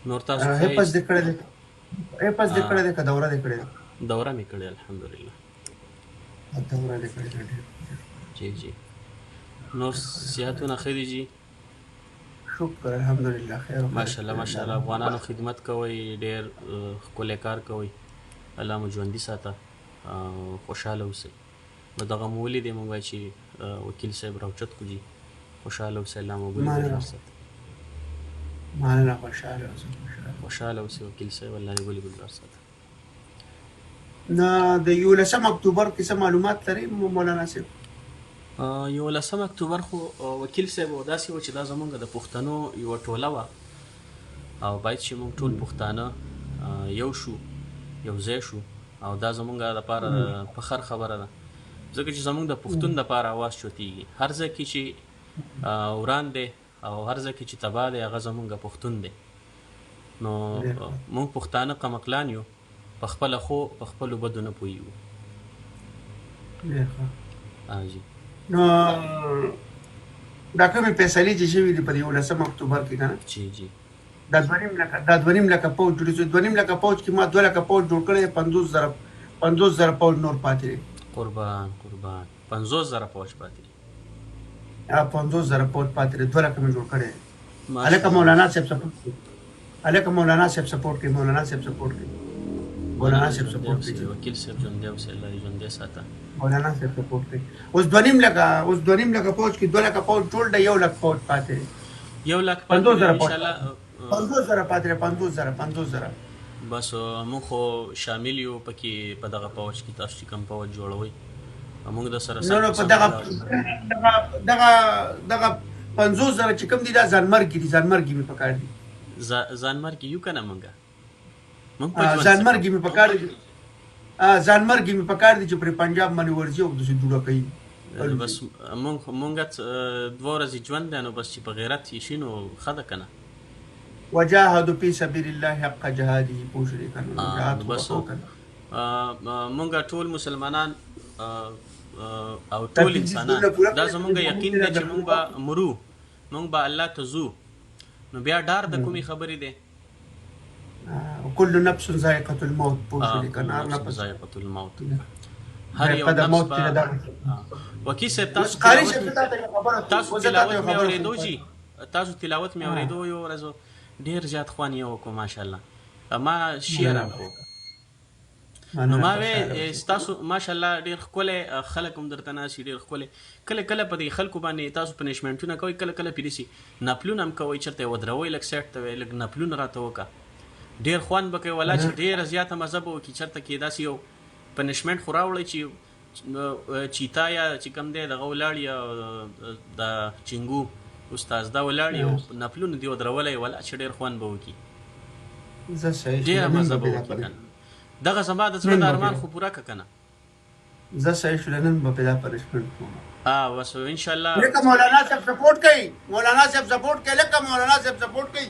نور تاسو هپس ښه دې کړی دی که دوره دې کړې ده؟ دوره مې کړې الحمدلله. دوره دې کړې ده، ډېر جی جی. نور صحتونه ښه دي جی؟ شکر الحمدلله خیر و خیر. ماشاءالله ماشاءالله. افغانانو خدمت کوئ، ډېر ښکلی کار کوئ، الله مو ژوندي ساته او خوشحاله اوسئ. نو دغه مو ولیدې موږ وایو چې وکیل صاحب راوچت کړو جي، خوشحاله اوسئ، الله مو ګل ګلزار ساته. مننه، خوشحاله اوسئ. خوشحاله اوسئ وکیل صاحب، الله دې ګل ګلزار ساته. نه د 11 اکتوبر کې څه معلومات لري مولانا صاحب؟ 11 اکتوبر خو وکیل صاحب داسې و چې دا زمونږ د پښتنو یوه ټوله وه او باید چې موږ ټول پښتانه یو شو، یو ځای شو او دا زمونږ دپاره فخر خبره ده، ځکه چې زمونږ د پښتون دپاره اواز چوتېږي. هر ځای کې چې وران دی او هر ځای کې چې تباه دی، هغه زمونږ پښتون دی. نو موږ پښتانه قمقلان یو، په خپله خو په خپلو بدو نه پوهېږو. جی. نو دا کومې فیصلې چې شوي دي په 11 اکتوبر کې که نه، جی جی، دا 2.5 لکه پوځ جوړ شو. 2.5 لکه پوځ کې ما 2 لکه پوځ جوړ کړی، 50,000 پوځ نور پاتې دی. قربان 50,000 پوځ پاتې دی. 50,000 پوځ پاتې دی، 2 لکه مې جوړ کړی. هلکه مولانا صاحب سپورټ کوي، مولانا صاحب سپورټ کوي. وکیل صاحب ژوندی اوسئ، الله دې ژوندی ساته. مولانا صاحب سپورټ کوي. اوس 2.5 لکه پوځ کې 2 لکه پوځ جوړ دی، 1 لک پوځ پاتې دی. 1 لک پاتې دی انشاءالله. 50,000 پاتې دی. 50,000 بس موږ خو شامل یو پکې په دغه پوځ کې. تاسو چې کوم پوځ جوړوئ موږ د سره نو په دغه 50,000 چې کوم دي دا ځانمرګي دي، ځانمرګي مې پکار دي. ځانمرګي یو که نه موږ ځانمرګي مې پکار دي، ځانمرګي مې پکار دي چې پرې پنجاب باندې ورځي او داسې دوړه کوي. بس موږ 2 ورځې ژوند دی، نو بس چې په غیرت یې شي نو ښه ده که نه. وجاهدوا فی سبیل الله حق جهاده پوه شوې که نه. بس موږ ټول مسلمانان او ټول انسانان دا زمونږ یقین دی چې موږ به مرو، موږ به الله ته ځو. نو بیا ډار د کومې خبرې دی؟ کل نفس ذائقة الموت پوه شوې که نه. هر نفس ذائقة الموت، هر یو نفس به. وکیل صاحب تاسو تلاوت مې اورېدو جي، تاسو تلاوت مې اورېدو یو ورځ ډېر زیات خوند یې وکړو ماشاءالله. ما شعر هم کړو، نو ما وی ستاسو ماشاءالله ډېر ښکلی خلک هم درته ناست دي، ډېر ښکلی. کله کله په دې خلکو باندې تاسو پنشمنټونه کوئ، کله کله پې داسې نپلونه هم کوئ، چېرته یې ودروئ لږ سایډ ته وی لږ نپلونه راته وکړه، ډېر خوند به کوي والله، چې ډېره زیاته مزه به وکړي. چېرته کې داسې یو پنشمنټ خو راوړئ چې چیتا یا چې کوم دی دغه ولاړ یا د چنګو استاد دا ولاړ او نپلونه دې ودرولی والله چې ډېر خوند به وکړي، ډېره مزه به وکړي که نه. دغه زما د زړه د ارمان خو پوره که نه. زه صحیح شو نن به پیدا پنشمنټ کوم. بس انشاءالله لکه مولانا صاحب سپورټ کوي، مولانا صاحب سپورټ کوي، لکه مولانا صاحب سپورټ کوي،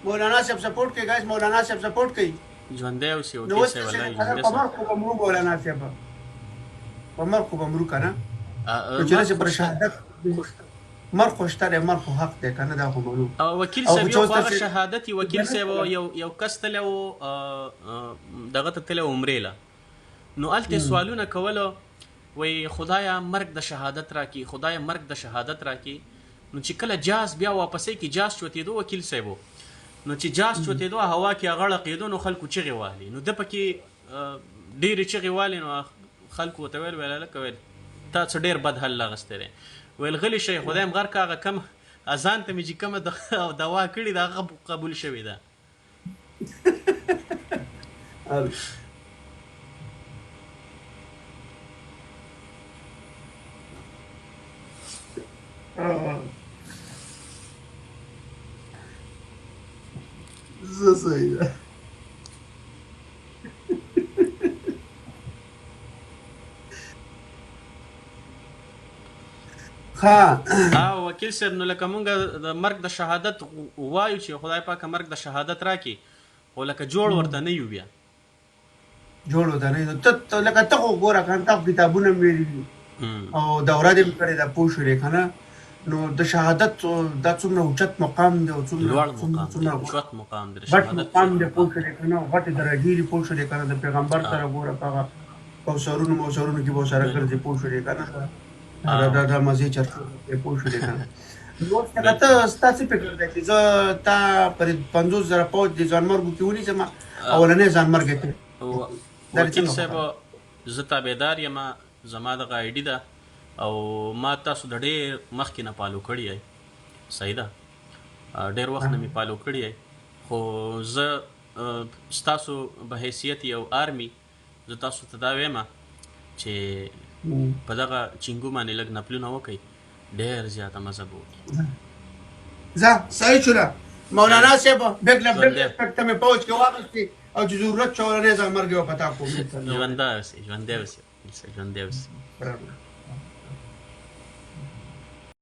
مولانا صاحب سپورټ کوي ګایز، مولانا صاحب سپورټ کوي. ژوندی اوسې وکیل صاحب، الله ژوندی په مرګ خو به مرو مولانا صاحب، په مرګ خو به مرو که نه. چې داسې پر شهادت مرګ خو شته دی، مرګ خو حق دی که نه، دا خو معلوم. وکیل صاحب یو خو هغه شهادت وکیل صاحب یو کس تللی و دغه ته تللی و عمرې له، نو هلته سوالونه کولو، وایي خدایه مرګ د شهادت راکړي، خدایه مرګ د شهادت راکړي. نو چې کله جاز بیا واپسۍ کې جاز چوتېدو وکیل صاحب، نو چې جاز چوتېدو هوا کې هغه غړقېدو، نو خلکو چغې والي، نو ده پکې ډېرې چغې والي، نو خلکو ورته ویل هلکه ویل تا څه ډېر بد حل اخیستی دی، ویل غلی شئ خدای م غر که هغه کم اذان ته مې چې کومه دوا کړې ده هغه قبول شوې ده. زه صحیح ده. وکیل صاحب نو لکه مونږ د مرګ د شهادت وایو چې خدای پاکه مرګ د شهادت راکړي، خو لکه جوړ ورته نه یو، بیا جوړ ورته نه یو. ته لکه ته خو ګوره که نه، تا خو کتابونه مې ویلي دي او دوره دې مې کړې ده پوه شولې که نه. نو د شهادت دا څومره اوچت مقام دی او لوړ مقام دی، اوچت مقام دی د شهادت مقام دی پوه شولې که نه غټې درجې دي پوه شولې که نه د پیغمبر سره ګوره په هغه کوثرونو موثرونو کې به ورسره ګرځې پوه شولې که نه دا مزې چرچو پوه شولې که نه نو ته ستا څه فکر دی چې زه تا پر 50,000 پوځ د ځانمرګو کې ونیسم اولنی ځانمرګ یې وکیل صاحب زه تابعدار یم زما دغه آی ډي ده او ما تاسو د ډېر مخکې نه فالو کړی یی صحیح ده ډېر وخت نه مې فالو کړی یی خو زه ستاسو په حیثیت یو آرمي زه تاسو ته دا وایم چې په دغه چینګو باندې لږ نفلونه وکئ ډېر زیاته مزه به وکړي ځه صحیح شوله مولانا صاحب بیګ له بیګ ته مې پوځ کې واخیستې او چې ضرورت شو اولنی ځانمرګ یې په تا کوم ژوندی اوسئ ژوندی اوسئ ژوندی اوسئ